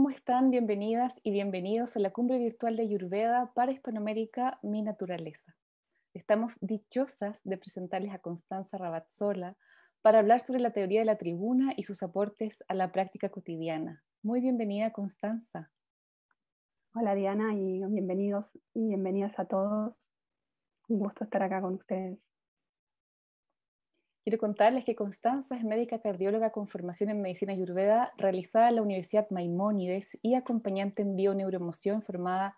¿cómo están? Bienvenidas y bienvenidos a la Cumbre Virtual de Ayurveda para Hispanoamérica, Mi Naturaleza. Estamos dichosas de presentarles a Constanza Rabazzola para hablar sobre la teoría de la tribuna y sus aportes a la práctica cotidiana. Muy bienvenida, Constanza. Hola Diana y bienvenidos y bienvenidas a todos. Un gusto estar acá con ustedes. Quiero contarles que Constanza es médica cardióloga con formación en medicina ayurveda realizada en la Universidad Maimónides y acompañante en bioneuroemoción formada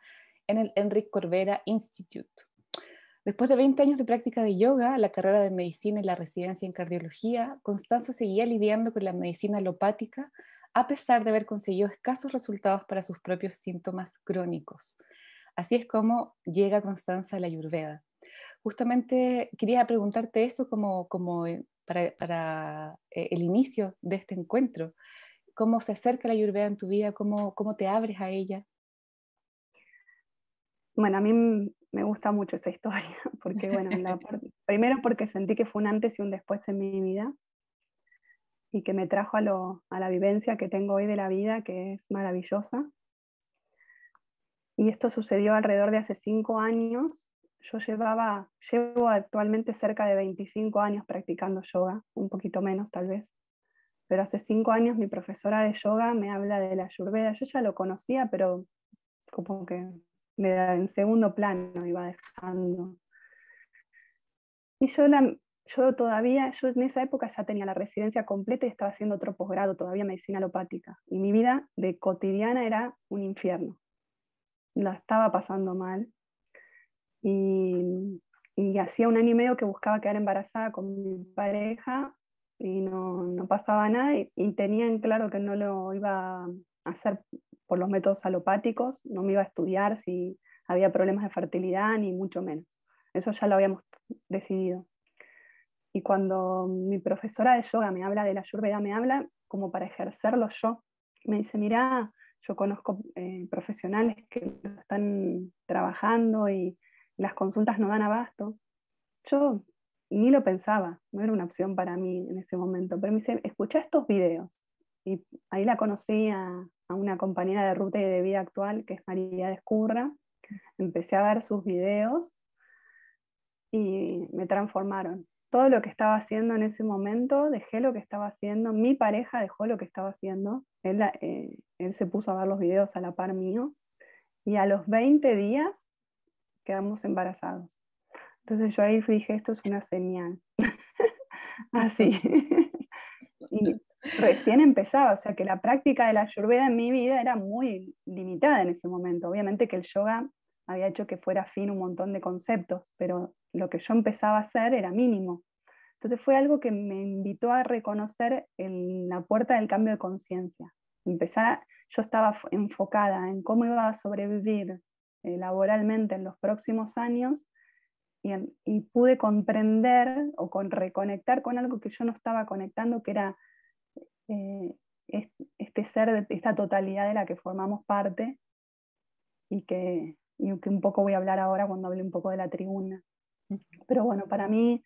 en el Enric Corbera Institute. Después de 20 años de práctica de yoga, la carrera de medicina y la residencia en cardiología, Constanza seguía lidiando con la medicina alopática a pesar de haber conseguido escasos resultados para sus propios síntomas crónicos. Así es como llega Constanza a la Ayurveda. Justamente quería preguntarte eso como para el inicio de este encuentro. ¿Cómo se acerca la Ayurveda en tu vida? ¿Cómo te abres a ella? Bueno, a mí me gusta mucho esa historia, porque bueno, primero porque sentí que fue un antes y un después en mi vida y que me trajo a la vivencia que tengo hoy de la vida, que es maravillosa. Y esto sucedió alrededor de hace 5 años. Llevo actualmente cerca de 25 años practicando yoga, un poquito menos tal vez. Pero hace 5 años mi profesora de yoga me habla de la Ayurveda. Yo ya lo conocía, pero como que en segundo plano iba dejando. Y yo en esa época ya tenía la residencia completa y estaba haciendo otro posgrado, todavía medicina alopática. Y mi vida de cotidiana era un infierno. La estaba pasando mal. Y hacía 1 año y medio que buscaba quedar embarazada con mi pareja y no pasaba nada y tenía en claro que no lo iba a hacer por los métodos alopáticos, no me iba a estudiar si había problemas de fertilidad ni mucho menos. Eso ya lo habíamos decidido. Y cuando mi profesora de yoga me habla de la Ayurveda, me habla como para ejercerlo yo. Me dice, mira, yo conozco profesionales que lo están trabajando y las consultas no dan abasto. Yo ni lo pensaba, no era una opción para mí en ese momento, pero me dice, escucha estos videos. Y ahí la conocí a una compañera de ruta y de vida actual, que es María Descurra. Empecé a ver sus videos y me transformaron. Todo lo que estaba haciendo en ese momento, dejé lo que estaba haciendo, mi pareja dejó lo que estaba haciendo, él se puso a ver los videos a la par mío, y a los 20 días quedamos embarazados. Entonces yo ahí dije, esto es una señal. Así. Y recién empezaba, o sea que la práctica de la Ayurveda en mi vida era muy limitada en ese momento. Obviamente que el yoga había hecho que fuera fin un montón de conceptos, pero lo que yo empezaba a hacer era mínimo. Entonces fue algo que me invitó a reconocer la puerta del cambio de conciencia. Yo estaba enfocada en cómo iba a sobrevivir laboralmente en los próximos años y pude comprender o reconectar con algo que yo no estaba conectando, que era eh, este ser, esta totalidad de la que formamos parte y que un poco voy a hablar ahora cuando hable un poco de la tribuna. Pero bueno, para mí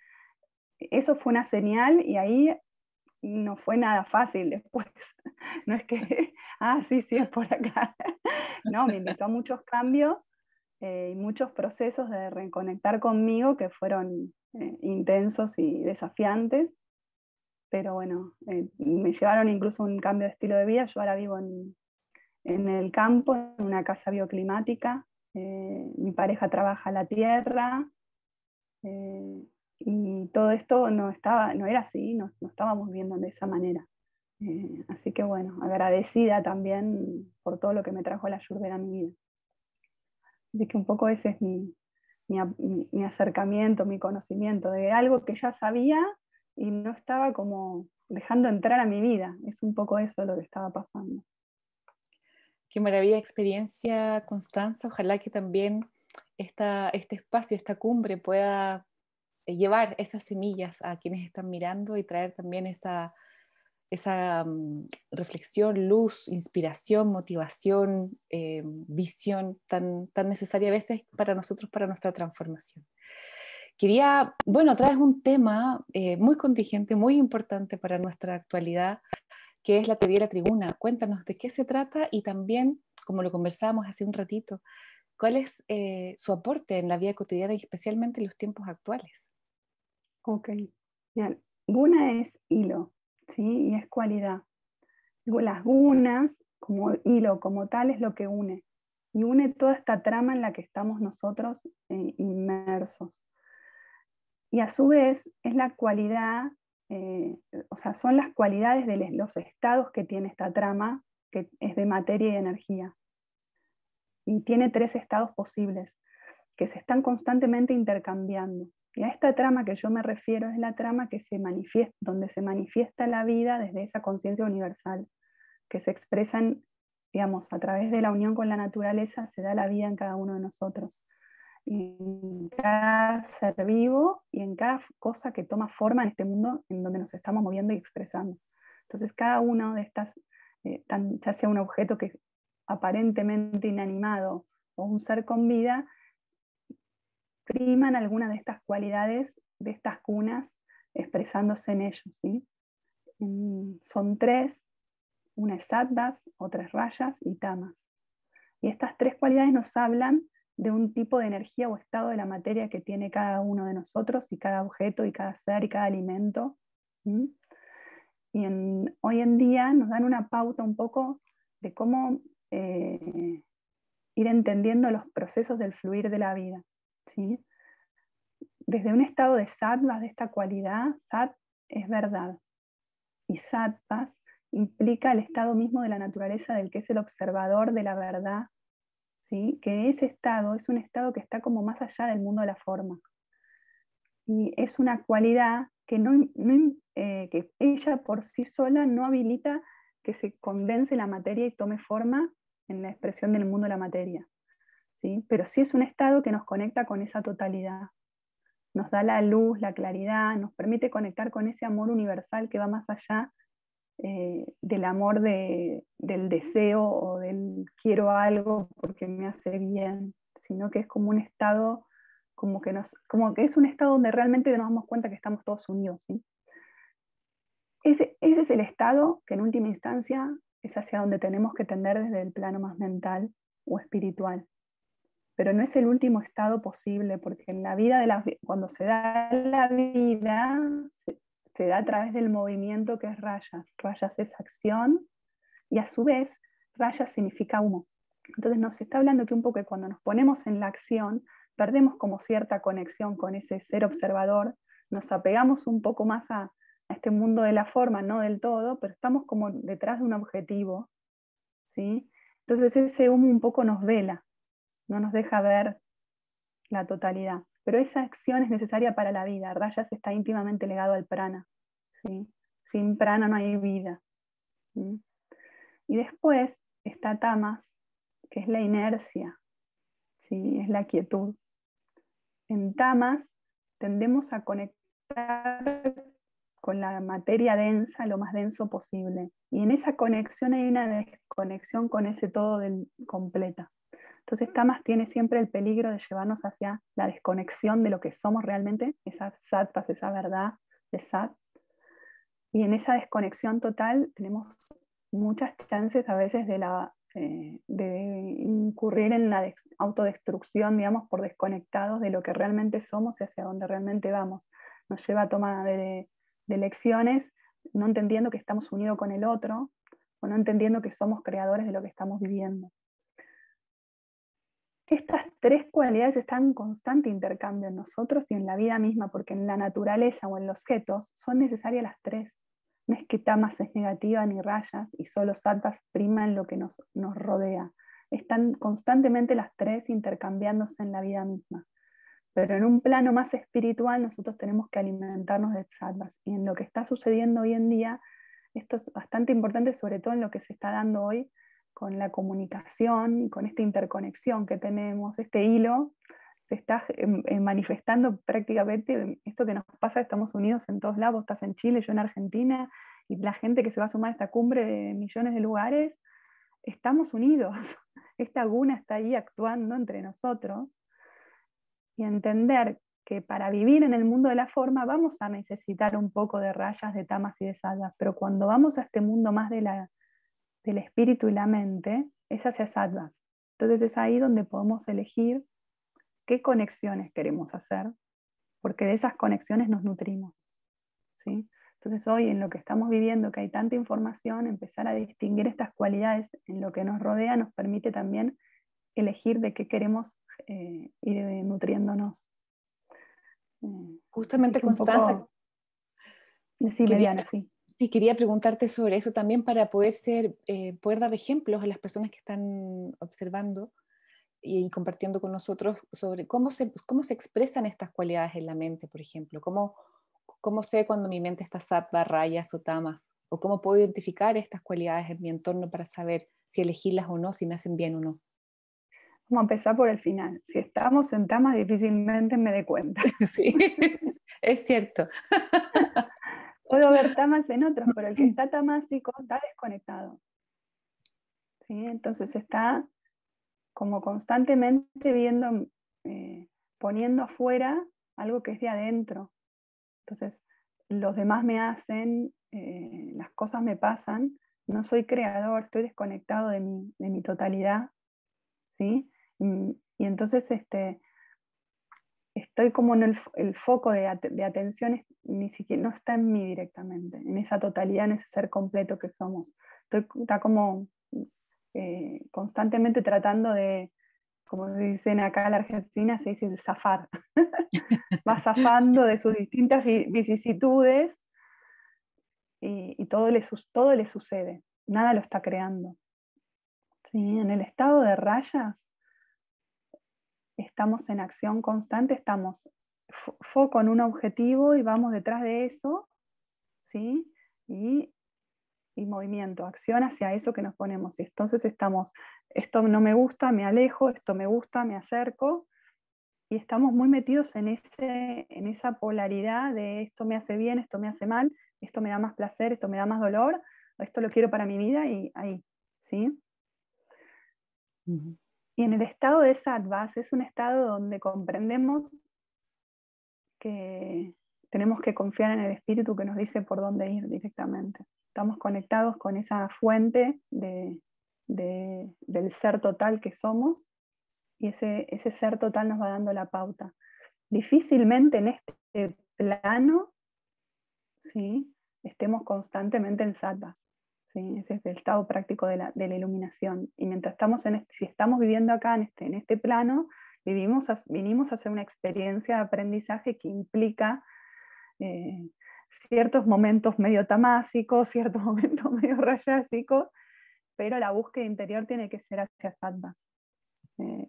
eso fue una señal y ahí no fue nada fácil después. No es que, sí, sí, es por acá. No, me invitó a muchos cambios y muchos procesos de reconectar conmigo que fueron intensos y desafiantes, pero bueno, me llevaron incluso a un cambio de estilo de vida. Yo ahora vivo en el campo, en una casa bioclimática. Mi pareja trabaja la tierra. Y todo esto no era así, no estábamos viendo de esa manera. Así que bueno, agradecida también por todo lo que me trajo la Ayurveda a mi vida. Así que un poco ese es mi acercamiento, mi conocimiento de algo que ya sabía y no estaba como dejando entrar a mi vida. Es un poco eso lo que estaba pasando. Qué maravilla experiencia, Constanza. Ojalá que también este espacio, esta cumbre pueda llevar esas semillas a quienes están mirando y traer también esa reflexión, luz, inspiración, motivación, visión tan necesaria a veces para nosotros, para nuestra transformación. Traes un tema muy contingente, muy importante para nuestra actualidad, que es la teoría de la tribuna. Cuéntanos de qué se trata y también, como lo conversábamos hace un ratito, cuál es su aporte en la vida cotidiana y especialmente en los tiempos actuales. Ok, bien. Guna es hilo, ¿sí? Y es cualidad. Las gunas, como hilo, como tal, es lo que une. Y une toda esta trama en la que estamos nosotros inmersos. Y a su vez es la cualidad, o sea, son las cualidades de los estados que tiene esta trama, que es de materia y energía. Y tiene 3 estados posibles, que se están constantemente intercambiando. Y a esta trama que yo me refiero es la trama que se manifiesta, donde se manifiesta la vida desde esa conciencia universal, que se expresan, digamos, a través de la unión con la naturaleza, se da la vida en cada uno de nosotros, en cada ser vivo y en cada cosa que toma forma en este mundo en donde nos estamos moviendo y expresando. Entonces, cada una de estas, ya sea un objeto que es aparentemente inanimado o un ser con vida, priman alguna de estas cualidades de estas cunas expresándose en ellos, ¿sí? Son 3, una es sattvas, otra es rayas y tamas. Y estas 3 cualidades nos hablan de un tipo de energía o estado de la materia que tiene cada uno de nosotros y cada objeto y cada ser y cada alimento. ¿Mm? Y hoy en día nos dan una pauta un poco de cómo ir entendiendo los procesos del fluir de la vida, ¿sí? Desde un estado de sattvas, de esta cualidad, sat es verdad, y sattvas implica el estado mismo de la naturaleza del que es el observador de la verdad, ¿sí? Que ese estado es un estado que está como más allá del mundo de la forma. Y es una cualidad que, que ella por sí sola no habilita que se condense la materia y tome forma en la expresión del mundo de la materia, ¿sí? Pero sí es un estado que nos conecta con esa totalidad. Nos da la luz, la claridad, nos permite conectar con ese amor universal que va más allá del amor del deseo o del quiero algo porque me hace bien, sino que es como un estado, como que es un estado donde realmente nos damos cuenta que estamos todos unidos, ¿sí? Ese es el estado que en última instancia es hacia donde tenemos que tender desde el plano más mental o espiritual. Pero no es el último estado posible, porque en la vida cuando se da la vida, se da a través del movimiento que es rayas. Rayas es acción y a su vez rayas significa humo. Entonces nos está hablando que un poco que cuando nos ponemos en la acción, perdemos como cierta conexión con ese ser observador, nos apegamos un poco más a este mundo de la forma, no del todo, pero estamos como detrás de un objetivo, ¿sí? Entonces ese humo un poco nos vela, no nos deja ver la totalidad. Pero esa acción es necesaria para la vida. Rayas está íntimamente ligado al prana, ¿sí? Sin prana no hay vida. ¿Sí? Y después está tamas, que es la inercia, ¿sí? Es la quietud. En tamas tendemos a conectar con la materia densa lo más denso posible. Y en esa conexión hay una desconexión con ese todo completa. Entonces tamas tiene siempre el peligro de llevarnos hacia la desconexión de lo que somos realmente, esas sattvas, esa verdad de sat. Y en esa desconexión total tenemos muchas chances a veces de incurrir en la autodestrucción, digamos, por desconectados de lo que realmente somos y hacia dónde realmente vamos. Nos lleva a toma de lecciones, no entendiendo que estamos unidos con el otro, o no entendiendo que somos creadores de lo que estamos viviendo. Estas 3 cualidades están en constante intercambio en nosotros y en la vida misma, porque en la naturaleza o en los objetos son necesarias las 3. No es que tamas es negativa ni rayas y solo sattvas priman lo que nos rodea. Están constantemente las 3 intercambiándose en la vida misma. Pero en un plano más espiritual nosotros tenemos que alimentarnos de sattvas. Y en lo que está sucediendo hoy en día, esto es bastante importante, sobre todo en lo que se está dando hoy con la comunicación y con esta interconexión que tenemos, este hilo, se está manifestando prácticamente esto que nos pasa, estamos unidos en todos lados, estás en Chile, yo en Argentina, y la gente que se va a sumar a esta cumbre de millones de lugares, estamos unidos. Esta guna está ahí actuando entre nosotros, y entender que para vivir en el mundo de la forma vamos a necesitar un poco de rayas, de tamas y de sattvas, pero cuando vamos a este mundo más del espíritu y la mente, es hacia sattvas. Entonces es ahí donde podemos elegir qué conexiones queremos hacer, porque de esas conexiones nos nutrimos, ¿sí? Entonces hoy en lo que estamos viviendo, que hay tanta información, empezar a distinguir estas cualidades en lo que nos rodea nos permite también elegir de qué queremos ir nutriéndonos. Así Justamente, que un Constanza, poco, sí, quería, Mediana, sí. sí, quería preguntarte sobre eso también para poder poder dar ejemplos a las personas que están observando y compartiendo con nosotros sobre cómo se expresan estas cualidades en la mente, por ejemplo. ¿Cómo sé cuando mi mente está sattva, rayas o tamas? ¿O cómo puedo identificar estas cualidades en mi entorno para saber si elegirlas o no, si me hacen bien o no? Vamos a empezar por el final. Si estamos en tamas, difícilmente me dé cuenta. Sí, es cierto. Puedo ver tamas en otros, pero el que está tamásico está desconectado, ¿sí? Entonces está como constantemente viendo, poniendo afuera algo que es de adentro. Entonces, los demás me hacen, las cosas me pasan, no soy creador, estoy desconectado de mi totalidad, ¿sí? Y entonces estoy como en el foco de atención, ni siquiera no está en mí directamente, en esa totalidad, en ese ser completo que somos. Está como constantemente tratando de, como dicen acá en la Argentina, se dice zafar. Va zafando de sus distintas vicisitudes y todo le sucede, nada lo está creando. ¿Sí? En el estado de rayas estamos en acción constante, estamos foco en un objetivo y vamos detrás de eso, ¿sí? Y movimiento, acción hacia eso que nos ponemos. Y entonces estamos, esto no me gusta, me alejo, esto me gusta, me acerco, y estamos muy metidos en esa polaridad de esto me hace bien, esto me hace mal, esto me da más placer, esto me da más dolor, esto lo quiero para mi vida y ahí, ¿sí? Ujú. Y en el estado de sattvas es un estado donde comprendemos que tenemos que confiar en el espíritu que nos dice por dónde ir directamente. Estamos conectados con esa fuente del ser total que somos y ese ser total nos va dando la pauta. Difícilmente en este plano, ¿sí?, estemos constantemente en sattvas. ¿Sí? Ese es el estado práctico de la iluminación. Y mientras estamos si estamos viviendo acá en este plano, vinimos a hacer una experiencia de aprendizaje que implica eh, ciertos momentos medio tamásicos, ciertos momentos medio rayásicos, pero la búsqueda interior tiene que ser hacia sattvas.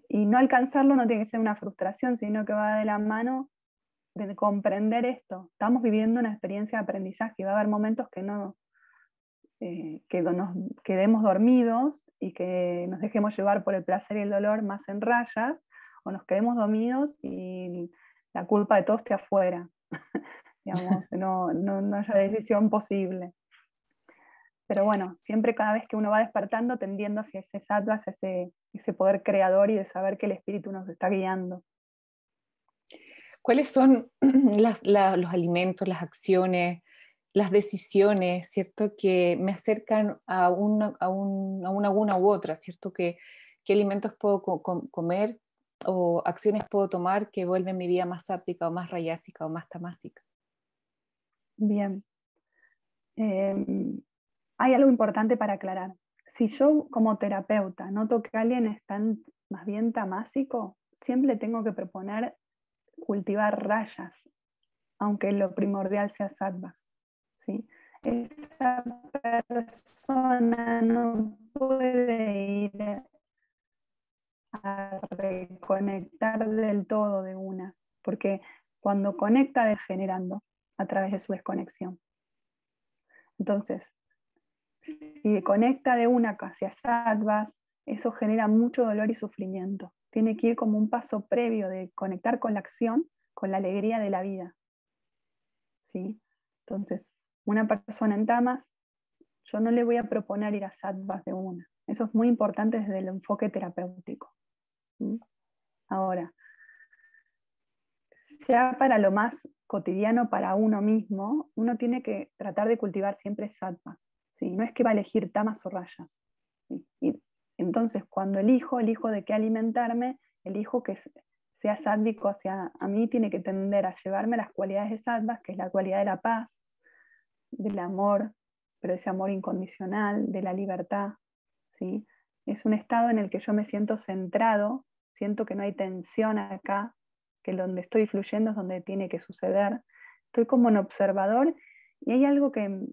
Y no alcanzarlo no tiene que ser una frustración, sino que va de la mano de comprender esto. Estamos viviendo una experiencia de aprendizaje y va a haber momentos que que nos quedemos dormidos y que nos dejemos llevar por el placer y el dolor más en rayas, o nos quedemos dormidos y la culpa de todo esté afuera. Digamos, no haya decisión posible. Pero bueno, siempre cada vez que uno va despertando, tendiendo hacia ese sattva, hacia ese poder creador y de saber que el espíritu nos está guiando. ¿Cuáles son los alimentos, las acciones, las decisiones, ¿cierto? Que me acercan a una u otra, ¿cierto? ¿Qué alimentos puedo comer o acciones puedo tomar que vuelven mi vida más sáptica o más rayásica o más tamásica? Bien. Hay algo importante para aclarar. Si yo como terapeuta noto que alguien está más bien tamásico, siempre tengo que proponer cultivar rayas, aunque lo primordial sea sattvas, ¿sí? Esa persona no puede ir a reconectar del todo de una, porque cuando conecta degenerando a través de su desconexión. Entonces, si conecta de una hacia sattvas, eso genera mucho dolor y sufrimiento. Tiene que ir como un paso previo de conectar con la acción, con la alegría de la vida. ¿Sí? Entonces, una persona en tamas, yo no le voy a proponer ir a sattvas de una. Eso es muy importante desde el enfoque terapéutico. ¿Sí? Ahora, ya para lo más cotidiano para uno mismo, uno tiene que tratar de cultivar siempre sattvas, ¿sí? No es que va a elegir tamas o rayas, ¿sí? Y entonces cuando elijo de qué alimentarme, elijo que sea sádvico hacia a mí, tiene que tender a llevarme las cualidades de sattvas, que es la cualidad de la paz, del amor, pero ese amor incondicional, de la libertad, ¿sí? Es un estado en el que yo me siento centrado, siento que no hay tensión acá, que donde estoy fluyendo es donde tiene que suceder. Estoy como un observador y hay algo que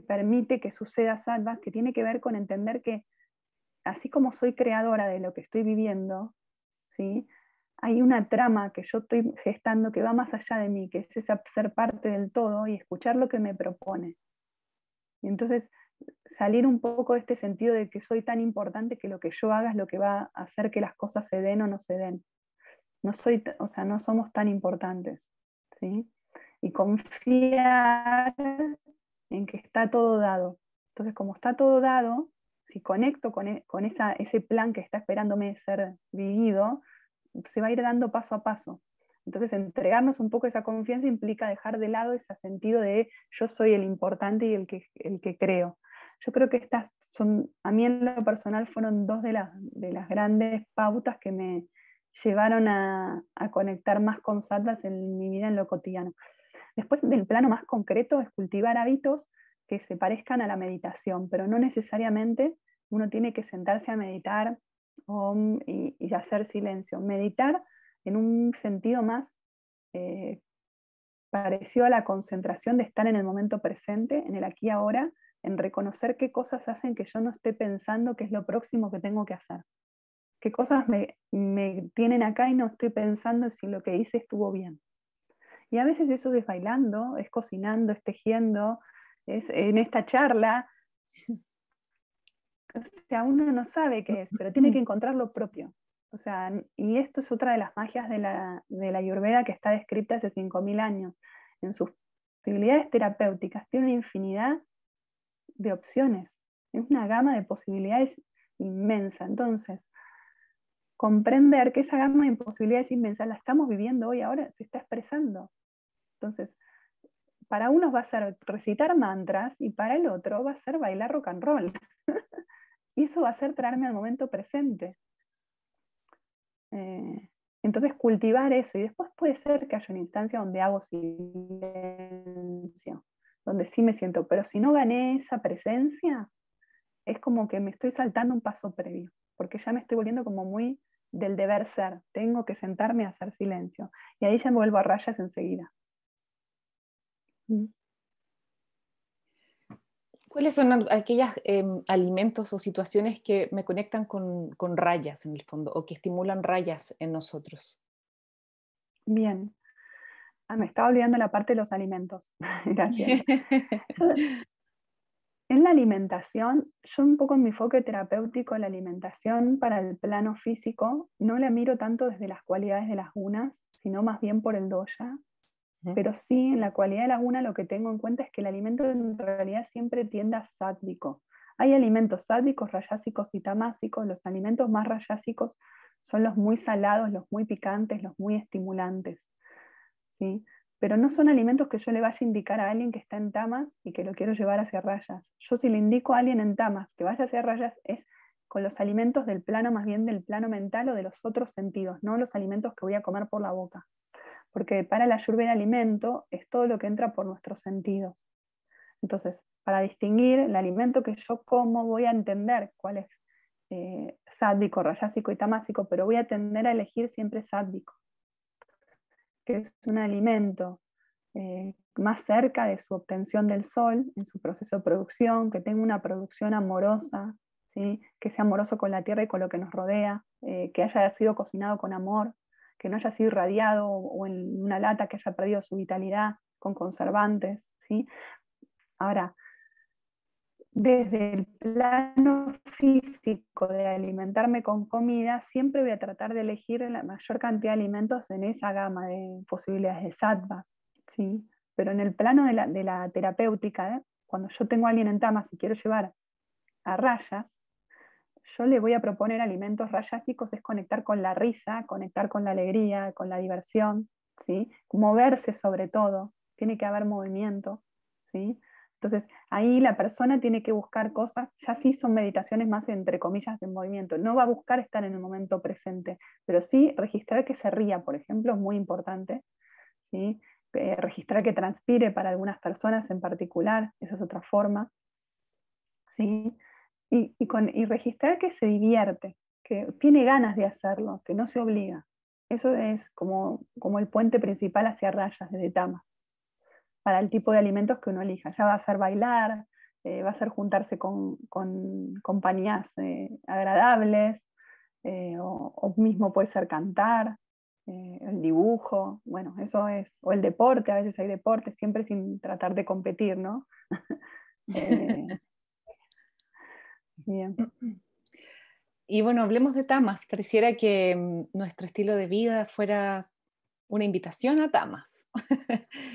permite que suceda Sattva, que tiene que ver con entender que así como soy creadora de lo que estoy viviendo, ¿sí? Hay una trama que yo estoy gestando que va más allá de mí, que es esa ser parte del todo y escuchar lo que me propone. Y entonces salir un poco de este sentido de que soy tan importante que lo que yo haga es lo que va a hacer que las cosas se den o no se den. No soy, o sea, no somos tan importantes, ¿sí? Y confiar en que está todo dado. Entonces, como está todo dado, si conecto con ese plan que está esperándome ser vivido, se va a ir dando paso a paso. Entonces, entregarnos un poco esa confianza implica dejar de lado ese sentido de yo soy el importante y el que creo. Yo creo que estas son, a mí en lo personal, fueron dos de las grandes pautas que me llevaron a conectar más con sattvas en mi vida en lo cotidiano. Después, del plano más concreto, es cultivar hábitos que se parezcan a la meditación, pero no necesariamente uno tiene que sentarse a meditar y hacer silencio. Meditar en un sentido más eh, parecido a la concentración de estar en el momento presente, en el aquí y ahora, en reconocer qué cosas hacen que yo no esté pensando qué es lo próximo que tengo que hacer. Qué cosas me tienen acá y no estoy pensando si lo que hice estuvo bien. Y a veces eso es bailando, es cocinando, es tejiendo, es en esta charla. O sea, uno no sabe qué es, pero tiene que encontrar lo propio. O sea, y esto es otra de las magias de la Ayurveda que está descrita hace 5.000 años. En sus posibilidades terapéuticas tiene una infinidad de opciones. Es una gama de posibilidades inmensa. Entonces, comprender que esa gama de posibilidades inmensa la estamos viviendo hoy, ahora se está expresando. Entonces, para unos va a ser recitar mantras y para el otro va a ser bailar rock and roll. Y eso va a ser traerme al momento presente. Entonces cultivar eso y después puede ser que haya una instancia donde hago silencio, donde sí me siento, pero si no gané esa presencia, es como que me estoy saltando un paso previo, porque ya me estoy volviendo como muy del deber ser, tengo que sentarme a hacer silencio. Y ahí ya me vuelvo a rayas enseguida. ¿Cuáles son aquellos alimentos o situaciones que me conectan con rayas en el fondo o que estimulan rayas en nosotros? Bien. Me estaba olvidando la parte de los alimentos. Gracias. En la alimentación, yo un poco en mi enfoque terapéutico, la alimentación para el plano físico, no la miro tanto desde las cualidades de las gunas, sino más bien por el dosha. Pero sí, en la cualidad de la guna lo que tengo en cuenta es que el alimento en realidad siempre tiende a sádvico. Hay alimentos sádvicos, rayásicos y tamásicos. Los alimentos más rayásicos son los muy salados, los muy picantes, los muy estimulantes, ¿sí? Pero no son alimentos que yo le vaya a indicar a alguien que está en tamas y que lo quiero llevar hacia rayas. Yo si le indico a alguien en tamas que vaya hacia rayas es con los alimentos del plano, más bien del plano mental o de los otros sentidos, no los alimentos que voy a comer por la boca. Porque para la Ayurveda alimento es todo lo que entra por nuestros sentidos. Entonces, para distinguir el alimento que yo como, voy a entender cuál es sádvico, rayásico y tamásico, pero voy a tender a elegir siempre sádvico, que es un alimento más cerca de su obtención del sol, en su proceso de producción, que tenga una producción amorosa, ¿sí? Que sea amoroso con la tierra y con lo que nos rodea, que haya sido cocinado con amor, que no haya sido irradiado o en una lata que haya perdido su vitalidad con conservantes, ¿sí? Ahora, desde el plano físico de alimentarme con comida, siempre voy a tratar de elegir la mayor cantidad de alimentos en esa gama de posibilidades de sattvas, ¿sí? Pero en el plano de la terapéutica, cuando yo tengo a alguien en tamas y quiero llevar a rayas, yo le voy a proponer alimentos rayásicos, es conectar con la risa, conectar con la alegría, con la diversión, ¿sí? Moverse sobre todo, tiene que haber movimiento, ¿sí? Entonces, ahí la persona tiene que buscar cosas, ya sí son meditaciones más entre comillas de movimiento, no va a buscar estar en el momento presente, pero sí registrar que se ría, por ejemplo, es muy importante, ¿sí? Registrar que transpire para algunas personas en particular, esa es otra forma, ¿sí? Y registrar que se divierte, que tiene ganas de hacerlo, que no se obliga. Eso es como el puente principal hacia rayas de tamas, para el tipo de alimentos que uno elija. Ya va a ser bailar, va a ser juntarse con compañías agradables, o mismo puede ser cantar, el dibujo, bueno, eso es, o el deporte, a veces hay deporte, siempre sin tratar de competir, ¿no? Eh, bien. Y bueno, hablemos de tamas. Pareciera que nuestro estilo de vida fuera una invitación a tamas.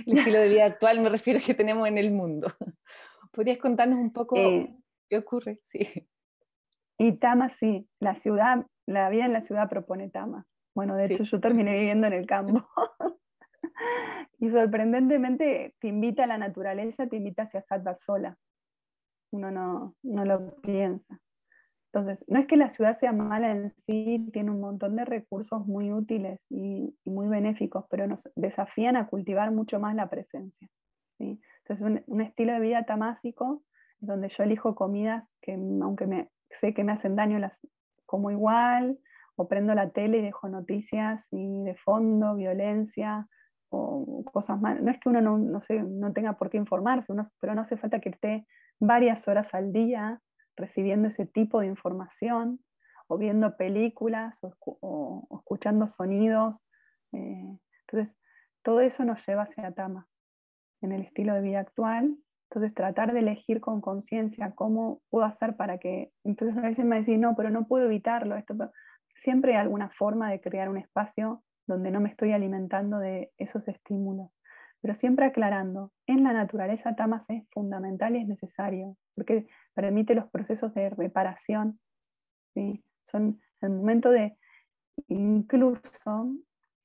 El estilo de vida actual me refiero a que tenemos en el mundo. ¿Podrías contarnos un poco Eh, qué ocurre? Sí, y tamas, sí, la vida en la ciudad propone tamas. Bueno, de hecho sí. yo terminé viviendo en el campo. Y sorprendentemente te invita a la naturaleza, te invita hacia Sattva sola. Uno no lo piensa. Entonces, no es que la ciudad sea mala en sí, tiene un montón de recursos muy útiles y muy benéficos, pero nos desafían a cultivar mucho más la presencia, ¿sí? Entonces, un estilo de vida tamásico es donde yo elijo comidas que, aunque sé que me hacen daño, las como igual, o prendo la tele y dejo noticias y de fondo, violencia o cosas malas. No es que uno no tenga por qué informarse, pero no hace falta que esté varias horas al día recibiendo ese tipo de información, o viendo películas, o escuchando sonidos. Entonces, todo eso nos lleva hacia tamas en el estilo de vida actual. Entonces, tratar de elegir con conciencia cómo puedo hacer para que... Entonces, a veces me decís, no, pero no puedo evitarlo. Siempre hay alguna forma de crear un espacio donde no me estoy alimentando de esos estímulos. Pero siempre aclarando, en la naturaleza tamas es fundamental y es necesario, porque permite los procesos de reparación, ¿sí? Son el momento de, incluso,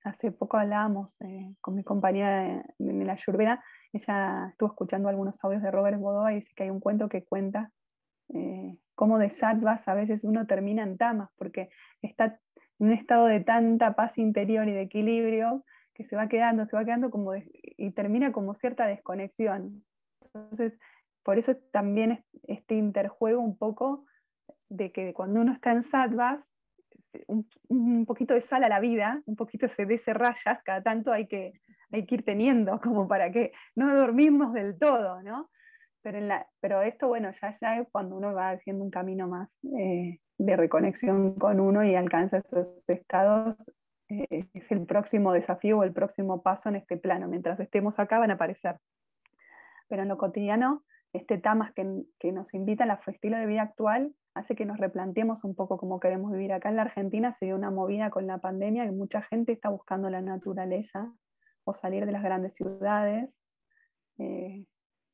hace poco hablábamos con mi compañera de la Ayurveda, ella estuvo escuchando algunos audios de Robert Bodoa y dice que hay un cuento que cuenta cómo de sattvas a veces uno termina en tamas, porque está en un estado de tanta paz interior y de equilibrio que se va quedando y termina como cierta desconexión. Entonces, por eso también este interjuego un poco de que cuando uno está en sattvas, un poquito de sal a la vida, un poquito de ese rayas, cada tanto hay que ir teniendo, como para que no dormirnos del todo, ¿no? Pero esto, bueno, ya es cuando uno va haciendo un camino más de reconexión con uno y alcanza esos estados, es el próximo desafío o el próximo paso en este plano. Mientras estemos acá van a aparecer. Pero en lo cotidiano, este tamas que nos invita a la estilo de vida actual hace que nos replanteemos un poco cómo queremos vivir. Acá en la Argentina se dio una movida con la pandemia y mucha gente está buscando la naturaleza o salir de las grandes ciudades, eh,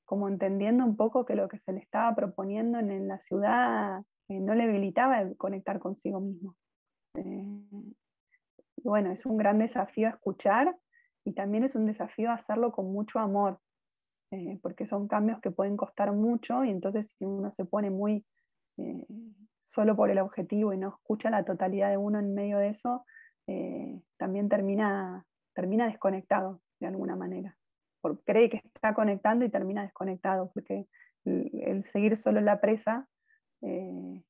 como entendiendo un poco que lo que se le estaba proponiendo en la ciudad no le habilitaba el conectar consigo mismo. Bueno, es un gran desafío a escuchar y también es un desafío a hacerlo con mucho amor, porque son cambios que pueden costar mucho y entonces si uno se pone muy eh, solo por el objetivo y no escucha la totalidad de uno en medio de eso, también termina desconectado de alguna manera. Cree que está conectando y termina desconectado, porque el seguir solo la presa eh,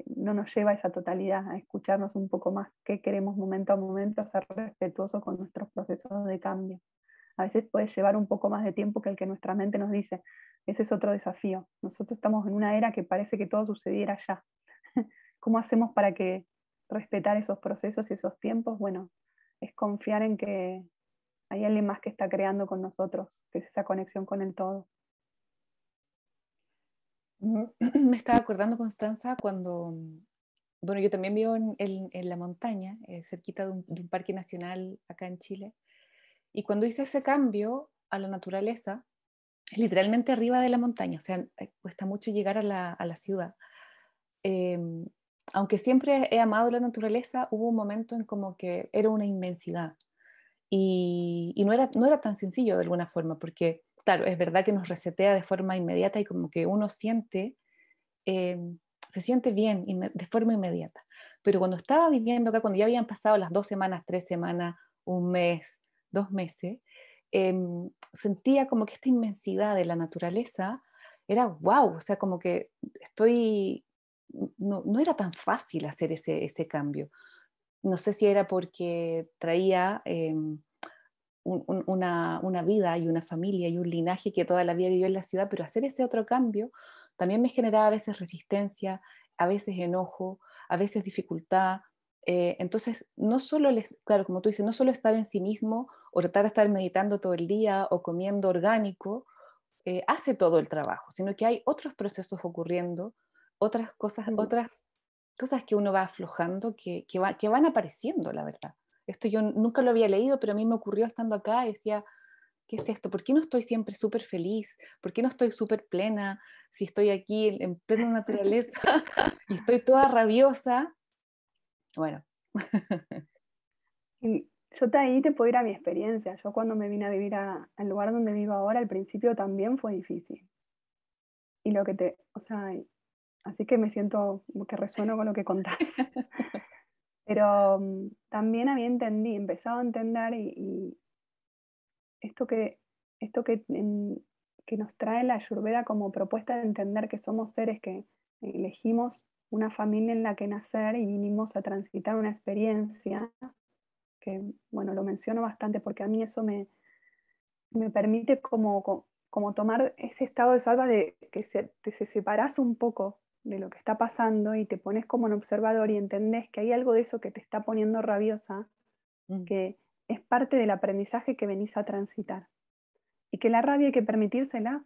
no nos lleva a esa totalidad, a escucharnos un poco más qué queremos momento a momento, a ser respetuosos con nuestros procesos de cambio. A veces puede llevar un poco más de tiempo que el que nuestra mente nos dice. Ese es otro desafío. Nosotros estamos en una era que parece que todo sucediera ya. ¿Cómo hacemos para que respetar esos procesos y esos tiempos? Bueno, es confiar en que hay alguien más que está creando con nosotros, que es esa conexión con el todo. Me estaba acordando, Constanza, cuando, bueno, yo también vivo en la montaña, cerquita de un parque nacional acá en Chile, y cuando hice ese cambio a la naturaleza, literalmente arriba de la montaña, o sea, cuesta mucho llegar a la ciudad. Eh, Aunque siempre he amado la naturaleza, hubo un momento en como que era una inmensidad. y no era tan sencillo de alguna forma, porque, claro, es verdad que nos resetea de forma inmediata y como que uno eh, se siente bien de forma inmediata. Pero cuando estaba viviendo acá, cuando ya habían pasado las 2 semanas, 3 semanas, un mes, 2 meses, sentía como que esta inmensidad de la naturaleza era wow, o sea, como que no era tan fácil hacer ese cambio. No sé si era porque traía una vida y una familia y un linaje que toda la vida vivió en la ciudad, pero hacer ese otro cambio también me generaba a veces resistencia, a veces enojo, a veces dificultad. Entonces, no solo, claro, como tú dices, no solo estar en sí mismo o tratar de estar meditando todo el día o comiendo orgánico, hace todo el trabajo, sino que hay otros procesos ocurriendo, Mm. otras cosas que uno va aflojando, que van apareciendo, la verdad. Esto yo nunca lo había leído, pero a mí me ocurrió estando acá, y decía, ¿qué es esto? ¿Por qué no estoy siempre súper feliz? ¿Por qué no estoy súper plena? Si estoy aquí en plena naturaleza y estoy toda rabiosa. Bueno, Y ahí te puedo ir a mi experiencia. Yo cuando me vine a vivir al lugar donde vivo ahora, al principio también fue difícil. Y o sea, así que me siento como que resueno con lo que contás. Pero también empezado a entender y esto que, que nos trae la Ayurveda como propuesta de entender que somos seres que elegimos una familia en la que nacer y vinimos a transitar una experiencia, que bueno, lo menciono bastante porque a mí eso me permite como tomar ese estado de salva de que te separás un poco de lo que está pasando y te pones como un observador y entendés que hay algo de eso que te está poniendo rabiosa, mm, que es parte del aprendizaje que venís a transitar. Y que la rabia hay que permitírsela.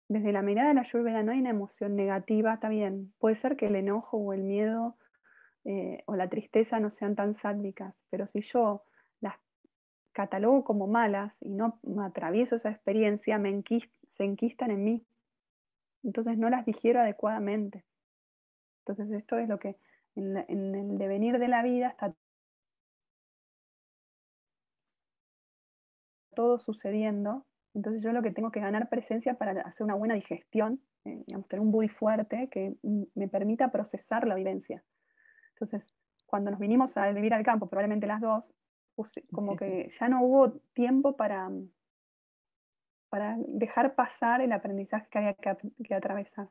Desde la mirada de la Ayurveda no hay una emoción negativa, está bien. Puede ser que el enojo o el miedo o la tristeza no sean tan sádicas, pero si yo las catalogo como malas y no atravieso esa experiencia, se enquistan en mí. Entonces no las digiero adecuadamente. Entonces esto es lo que en el devenir de la vida está todo sucediendo. Entonces yo lo que tengo que ganar presencia para hacer una buena digestión, digamos, tener un body fuerte que me permita procesar la vivencia. Entonces, cuando nos vinimos a vivir al campo, probablemente las dos, como que ya no hubo tiempo para dejar pasar el aprendizaje que había que atravesar.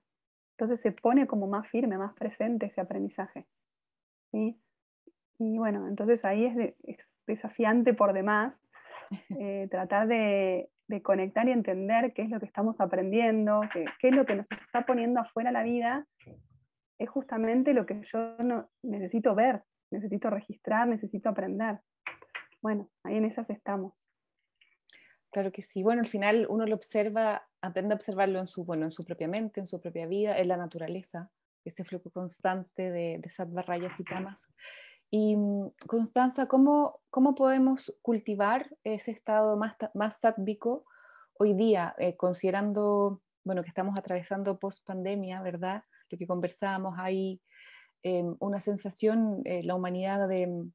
Entonces se pone como más firme, más presente ese aprendizaje. ¿Sí? Y bueno, entonces ahí es desafiante por demás tratar de conectar y entender qué es lo que estamos aprendiendo, qué es lo que nos está poniendo afuera la vida, es justamente lo que yo no, necesito ver, necesito registrar, necesito aprender. Bueno, ahí en esas estamos. claro que sí. Bueno, al final uno lo observa, aprende a observarlo bueno, en su propia mente, en su propia vida, en la naturaleza, ese flujo constante de sattva, rayas y tamas. Y Constanza, ¿cómo podemos cultivar ese estado más sátvico hoy día, considerando, bueno, que estamos atravesando post-pandemia, ¿verdad? Lo que conversábamos, hay una sensación, la humanidad de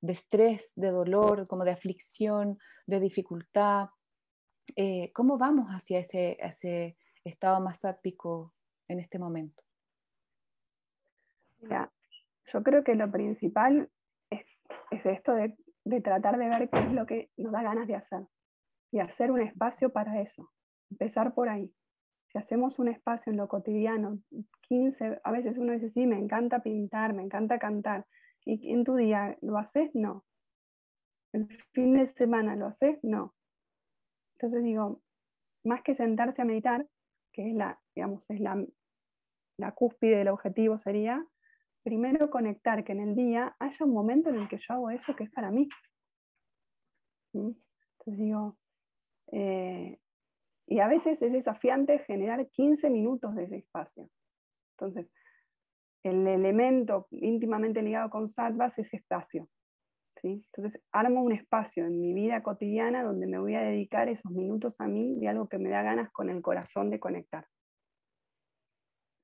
estrés, de dolor, como de aflicción, de dificultad. ¿Cómo vamos hacia ese estado más sátvico en este momento? Mira, yo creo que lo principal es, es esto de tratar de ver qué es lo que nos da ganas de hacer y hacer un espacio para eso. Empezar por ahí. Si hacemos un espacio en lo cotidiano, 15, a veces uno dice, sí, me encanta pintar, me encanta cantar, y en tu día lo haces, no. El fin de semana lo haces, no. Entonces digo, más que sentarse a meditar, que es digamos, es la cúspide del objetivo sería, primero conectar que en el día haya un momento en el que yo hago eso que es para mí. ¿Sí? Entonces digo, eh, y a veces es desafiante generar 15 minutos de ese espacio. Entonces, el elemento íntimamente ligado con sattva es ese espacio. ¿Sí? Entonces, armo un espacio en mi vida cotidiana donde me voy a dedicar esos minutos a mí de algo que me da ganas con el corazón de conectar.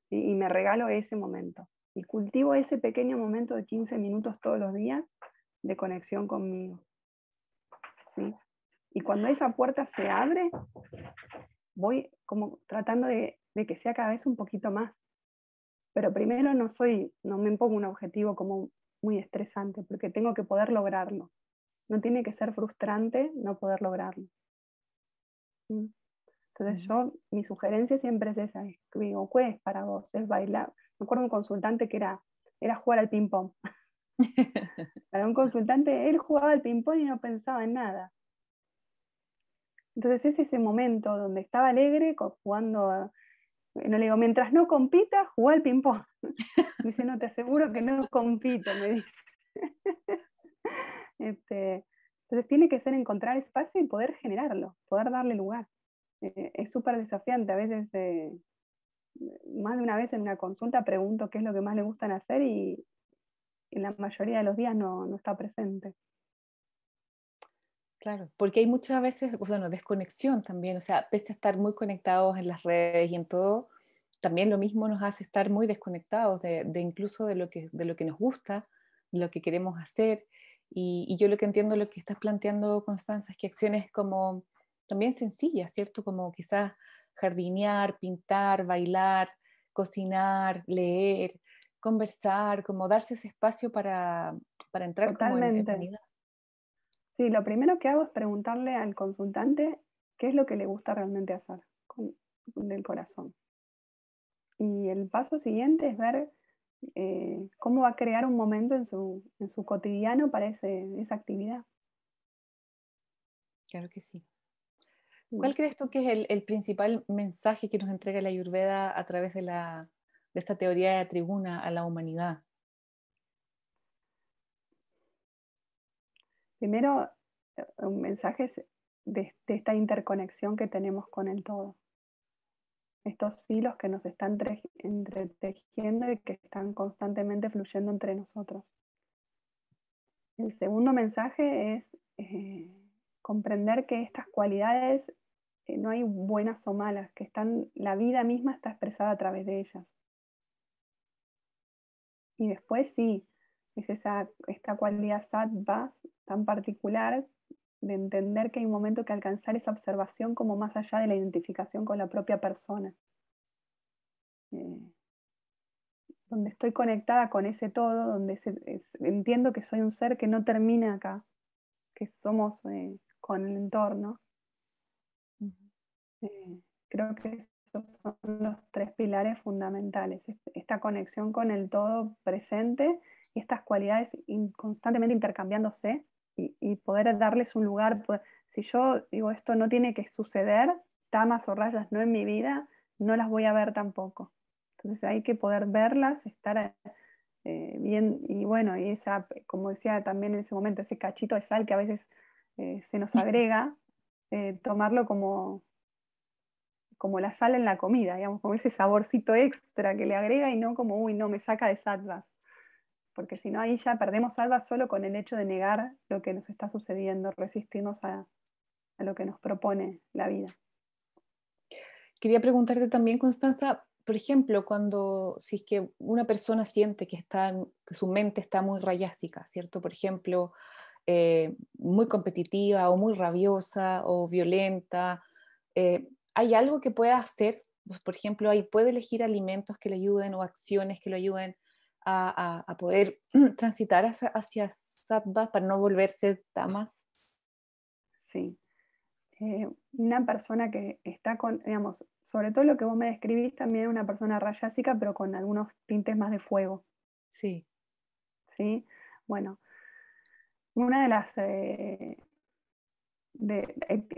¿Sí? Y me regalo ese momento. Y cultivo ese pequeño momento de 15 minutos todos los días de conexión conmigo. ¿sí? Y cuando esa puerta se abre, voy como tratando de que sea cada vez un poquito más. Pero primero no me pongo un objetivo como muy estresante, porque tengo que poder lograrlo. No tiene que ser frustrante no poder lograrlo. ¿Sí? Entonces mi sugerencia siempre es esa, es que digo, ¿qué es para vos? Es bailar. Me acuerdo de un consultante que era jugar al ping-pong. Para un consultante, él jugaba al ping-pong y no pensaba en nada. Entonces es ese momento donde estaba alegre jugando, no le digo, mientras no compita, juega al ping-pong. Me dice, no, te aseguro que no compito, me dice. Entonces tiene que ser encontrar espacio y poder generarlo, poder darle lugar. Es súper desafiante, a veces, más de una vez en una consulta pregunto qué es lo que más le gustan hacer y en la mayoría de los días no está presente. Claro, porque hay muchas veces, bueno, desconexión también, o sea, pese a estar muy conectados en las redes y en todo, también lo mismo nos hace estar muy desconectados de incluso de lo que nos gusta, de lo que queremos hacer. Y yo lo que entiendo, lo que estás planteando, Constanza, es que acciones como también sencillas, ¿cierto? Como quizás jardinear, pintar, bailar, cocinar, leer, conversar, como darse ese espacio para entrar como en Totalmente. unidad. Sí, lo primero que hago es preguntarle al consultante qué es lo que le gusta realmente hacer del corazón. Y el paso siguiente es ver cómo va a crear un momento en su cotidiano para esa actividad. Claro que sí. Mm. ¿Cuál crees tú que es el principal mensaje que nos entrega la Ayurveda a través de esta teoría de tribuna a la humanidad? Primero, un mensaje es de esta interconexión que tenemos con el todo. Estos hilos que nos están entretejiendo y que están constantemente fluyendo entre nosotros. El segundo mensaje es comprender que estas cualidades no hay buenas o malas, que la vida misma está expresada a través de ellas. Y después sí, es esta cualidad sattva tan particular de entender que hay un momento que alcanzar esa observación como más allá de la identificación con la propia persona. Eh, donde estoy conectada con ese todo, donde entiendo que soy un ser que no termina acá, que somos con el entorno. Eh, Creo que esos son los tres pilares fundamentales, esta conexión con el todo presente y estas cualidades constantemente intercambiándose y poder darles un lugar. Si yo digo esto no tiene que suceder, tamas o rayas no en mi vida, no las voy a ver tampoco. Entonces hay que poder verlas, estar bien, y bueno, y como decía también en ese momento, ese cachito de sal que a veces se nos agrega, tomarlo como la sal en la comida, digamos, como ese saborcito extra que le agrega y no como, uy, no, me saca de sattvas. Porque si no, ahí ya perdemos sattvas solo con el hecho de negar lo que nos está sucediendo, resistirnos a lo que nos propone la vida. Quería preguntarte también, Constanza, por ejemplo, si es que una persona siente que su mente está muy rayásica, ¿cierto? Por ejemplo, muy competitiva o muy rabiosa o violenta, ¿hay algo que pueda hacer? Pues, por ejemplo, ahí puede elegir alimentos que le ayuden o acciones que le ayuden a poder transitar hacia sattva para no volverse tamas. Sí. Una persona que está con, digamos, sobre todo lo que vos me describís, también una persona rayásica, pero con algunos tintes más de fuego, Sí. ¿sí? Bueno, una de las...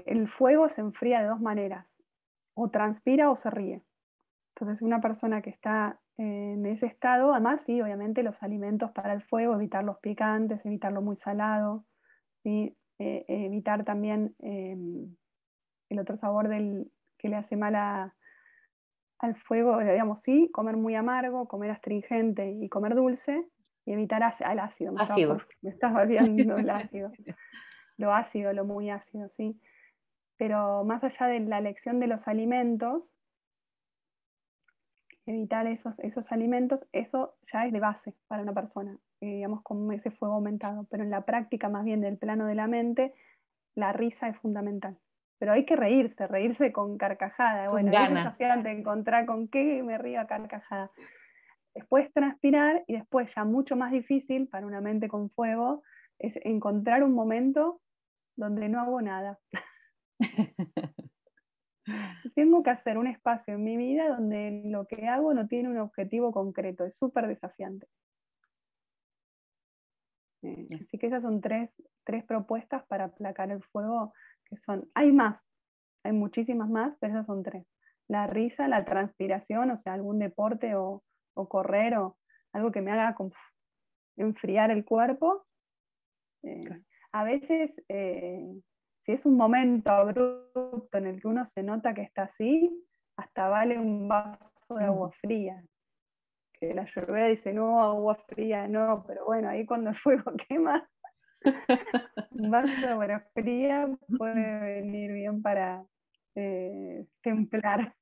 el fuego se enfría de dos maneras, o transpira o se ríe. Entonces, una persona que está en ese estado, además, sí, obviamente los alimentos para el fuego, evitar los picantes, evitarlo muy salado, ¿sí? Evitar también el otro sabor que le hace mal al fuego, digamos, sí, comer muy amargo, comer astringente y comer dulce, y evitar al ácido, Ácido. me estaba olvidando el ácido, lo ácido, lo muy ácido, sí. Pero más allá de la elección de los alimentos, evitar esos alimentos, eso ya es de base para una persona, digamos, con ese fuego aumentado. Pero en la práctica, más bien del plano de la mente, la risa es fundamental. Pero hay que reírse con carcajada. Con Bueno, es ganas. desafiante encontrar con qué me río a carcajada. Después transpirar y después ya mucho más difícil para una mente con fuego es encontrar un momento donde no hago nada. Tengo que hacer un espacio en mi vida donde lo que hago no tiene un objetivo concreto, es súper desafiante. Así que esas son tres propuestas para aplacar el fuego, que son, hay más, hay muchísimas más, pero esas son tres. La risa, la transpiración, o sea, algún deporte o correr o algo que me haga enfriar el cuerpo. A veces, si es un momento abrupto en el que uno se nota que está así, hasta vale un vaso de agua fría. Que la Ayurveda dice, no, agua fría, no, pero bueno, ahí cuando el fuego quema, un vaso de agua fría puede venir bien para templar.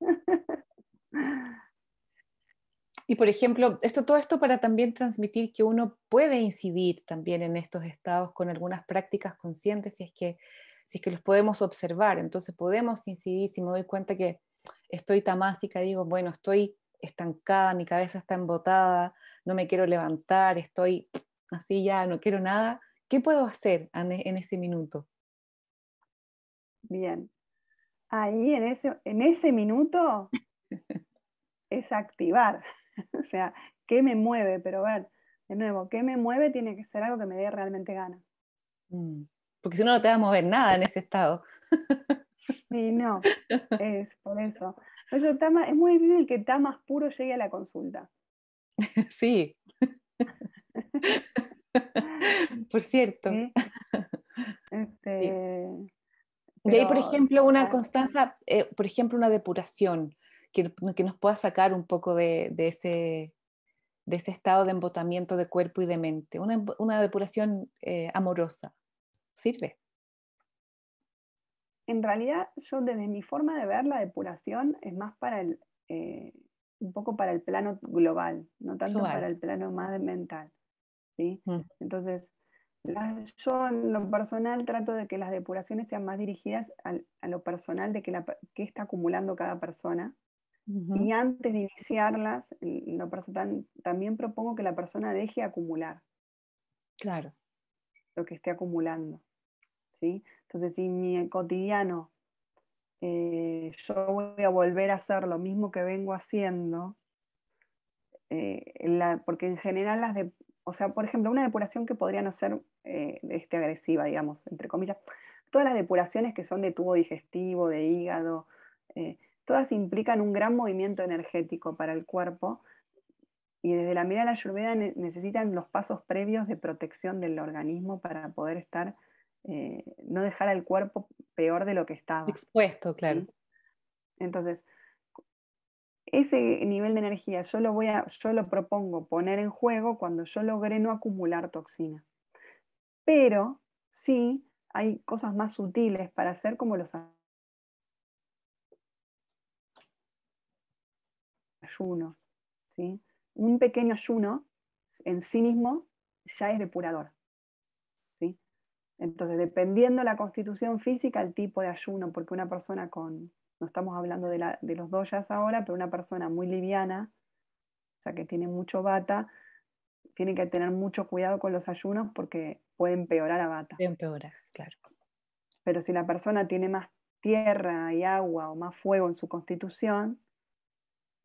Y por ejemplo, todo esto para también transmitir que uno puede incidir también en estos estados con algunas prácticas conscientes si es que los podemos observar. Entonces podemos incidir, si me doy cuenta que estoy tamásica, digo, bueno, estoy estancada, mi cabeza está embotada, no me quiero levantar, estoy así ya, no quiero nada. ¿Qué puedo hacer en ese minuto? Bien. Ahí en ese minuto es activar. O sea, ¿qué me mueve? Pero a ver, de nuevo, ¿qué me mueve? Tiene que ser algo que me dé realmente ganas. Porque si no, no te va a mover nada en ese estado. Sí, no, es por eso. Por eso es muy difícil que Tamas puro llegue a la consulta. Sí, por cierto. ¿Sí? Sí. Este, Y ahí, por pero ejemplo, una constancia, por ejemplo, una depuración que nos pueda sacar un poco de ese estado de embotamiento de cuerpo y de mente. Una depuración amorosa. ¿Sirve? en realidad yo desde mi forma de ver la depuración es más para un poco para el plano global, no tanto Global. para el plano más mental. ¿Sí? Mm. Entonces, yo en lo personal trato de que las depuraciones sean más dirigidas a lo personal de que está acumulando cada persona. Ujú. Y antes de iniciarlas, en lo personal, también propongo que la persona deje acumular Claro. lo que esté acumulando. ¿Sí? Entonces, si en mi cotidiano yo voy a volver a hacer lo mismo que vengo haciendo, porque en general o sea, por ejemplo, una depuración que podría no ser agresiva, digamos, entre comillas, todas las depuraciones que son de tubo digestivo, de hígado, todas implican un gran movimiento energético para el cuerpo y desde la mirada de la Ayurveda necesitan los pasos previos de protección del organismo para poder no dejar al cuerpo peor de lo que estaba. Expuesto, claro. ¿Sí? Entonces, ese nivel de energía yo lo propongo poner en juego cuando yo logré no acumular toxina. Pero sí hay cosas más sutiles para hacer como los ayunos. ¿Sí? Un pequeño ayuno en sí mismo ya es depurador. ¿Sí? Entonces, dependiendo la constitución física, el tipo de ayuno, porque una persona no estamos hablando de los doyas ahora, pero una persona muy liviana, o sea, que tiene mucho vata, tiene que tener mucho cuidado con los ayunos porque puede empeorar a vata. Empeora, claro. Pero si la persona tiene más tierra y agua o más fuego en su constitución,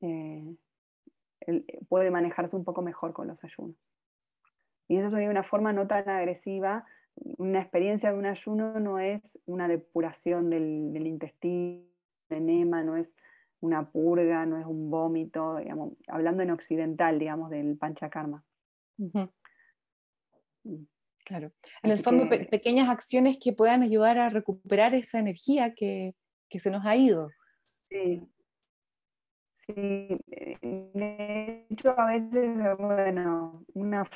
eh, puede manejarse un poco mejor con los ayunos. Y eso sería una forma no tan agresiva. Una experiencia de un ayuno no es una depuración del intestino, de enema, no es una purga, no es un vómito, digamos, hablando en occidental, digamos, del panchakarma. Ujú. Claro. En el Así fondo, que pequeñas acciones que puedan ayudar a recuperar esa energía que se nos ha ido. sí, sí, de hecho a veces, bueno, una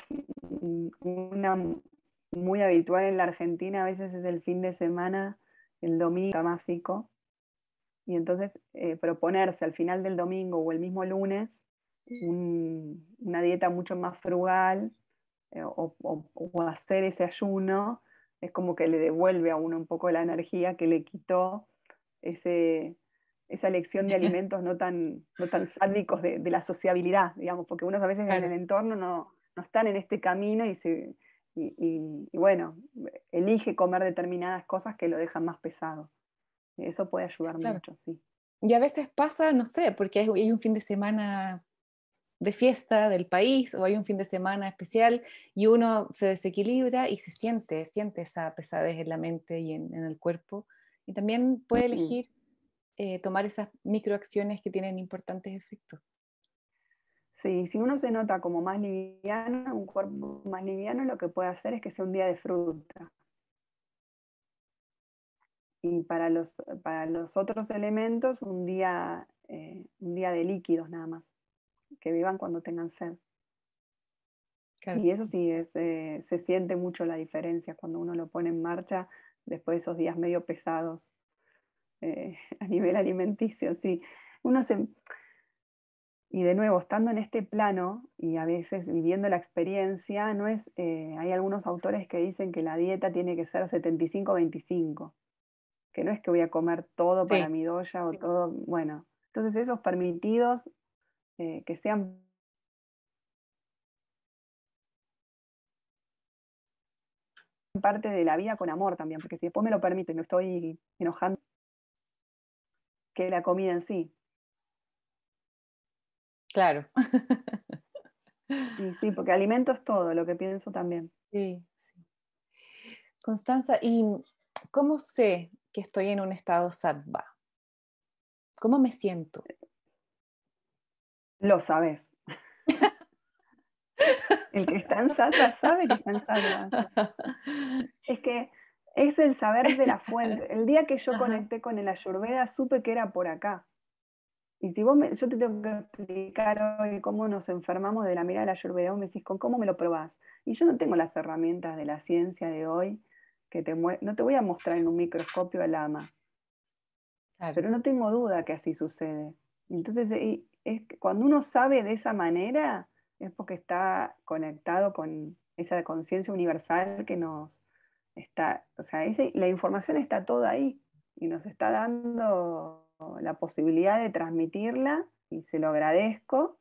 muy habitual en la Argentina a veces es el fin de semana, el domingo másico, y entonces proponerse al final del domingo o el mismo lunes una dieta mucho más frugal o hacer ese ayuno es como que le devuelve a uno un poco la energía que le quitó esa elección de alimentos no tan sádicos de la sociabilidad, digamos, porque unos a veces en el Claro, entorno no están en este camino y bueno, elige comer determinadas cosas que lo dejan más pesado. Eso puede ayudar claro. mucho, sí. Y a veces pasa, no sé, porque hay un fin de semana de fiesta del país o hay un fin de semana especial y uno se desequilibra y siente esa pesadez en la mente y en el cuerpo. Y también puede Mm. elegir tomar esas microacciones que tienen importantes efectos. Sí, si uno se nota como más liviano, un cuerpo más liviano, lo que puede hacer es que sea un día de fruta. Y para los otros elementos, un día de líquidos nada más, que beban cuando tengan sed. Claro Y que eso sí. sí, se siente mucho la diferencia cuando uno lo pone en marcha después de esos días medio pesados a nivel alimenticio. Sí. Uno se, y de nuevo, estando en este plano y a veces viviendo la experiencia, no es, hay algunos autores que dicen que la dieta tiene que ser 75-25, que no es que voy a comer todo para Sí, mi doya o todo, bueno, entonces esos permitidos que sean parte de la vida con amor también, porque si después me lo permito y me estoy enojando, que la comida en sí. claro. Y sí, porque alimento es todo, lo que pienso también. Sí. Constanza, ¿y cómo sé que estoy en un estado sattva? ¿Cómo me siento? Lo sabes. El que está en sattva sabe que está en sattva. Es que es el saber de la fuente. El día que yo Ajá, conecté con el Ayurveda, supe que era por acá. Y si yo te tengo que explicar hoy cómo nos enfermamos de la mirada del Ayurveda, vos me decís, ¿con cómo me lo probás? Y yo no tengo las herramientas de la ciencia de hoy que no te voy a mostrar en un microscopio el ama, claro, pero no tengo duda que así sucede. Entonces, cuando uno sabe de esa manera, es porque está conectado con esa conciencia universal que nos está, o sea, la información está toda ahí y nos está dando la posibilidad de transmitirla y se lo agradezco,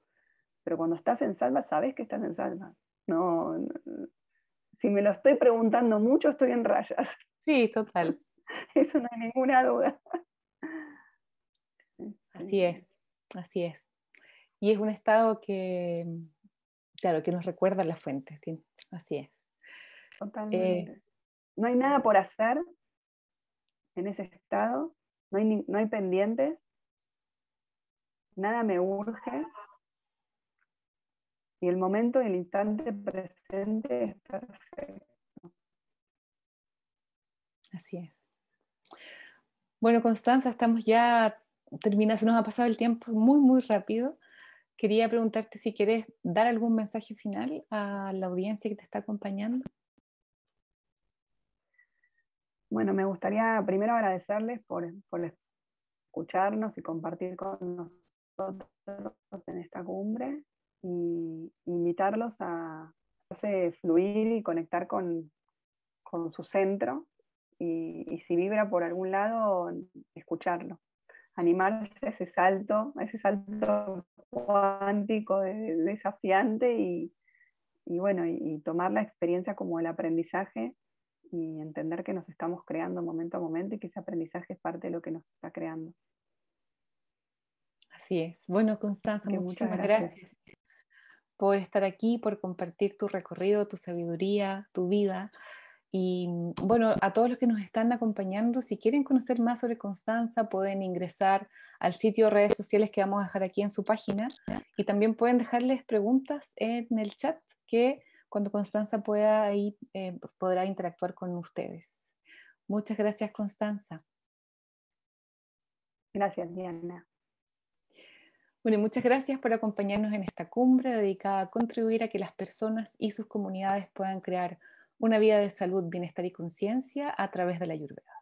pero cuando estás en salva, sabes que estás en salva. Si me lo estoy preguntando mucho, estoy en rayas. sí, total, Eso no hay ninguna duda. así es, así es. Y es un estado que, claro, que nos recuerda la fuente, así es. Eh, Totalmente. No hay nada por hacer en ese estado, no hay pendientes, nada me urge y el momento y el instante presente es perfecto. así es. Bueno, Constanza, estamos ya terminando, se nos ha pasado el tiempo muy, muy rápido. Quería preguntarte si quieres dar algún mensaje final a la audiencia que te está acompañando. Bueno, me gustaría primero agradecerles por escucharnos y compartir con nosotros en esta cumbre y invitarlos a hacerse fluir y conectar con su centro y si vibra por algún lado, escucharlo. Animarse a ese salto cuántico desafiante y bueno, y tomar la experiencia como el aprendizaje y entender que nos estamos creando momento a momento y que ese aprendizaje es parte de lo que nos está creando. Así es. Bueno, Constanza, Así que muchas muchísimas gracias. gracias por estar aquí, por compartir tu recorrido, tu sabiduría, tu vida. Y bueno, a todos los que nos están acompañando, si quieren conocer más sobre Constanza, pueden ingresar al sitio de redes sociales que vamos a dejar aquí en su página y también pueden dejarles preguntas en el chat que cuando Constanza pueda ahí podrá interactuar con ustedes. Muchas gracias, Constanza. Gracias, Diana. Bueno, y muchas gracias por acompañarnos en esta cumbre dedicada a contribuir a que las personas y sus comunidades puedan crear una vida de salud, bienestar y conciencia a través de la Ayurveda.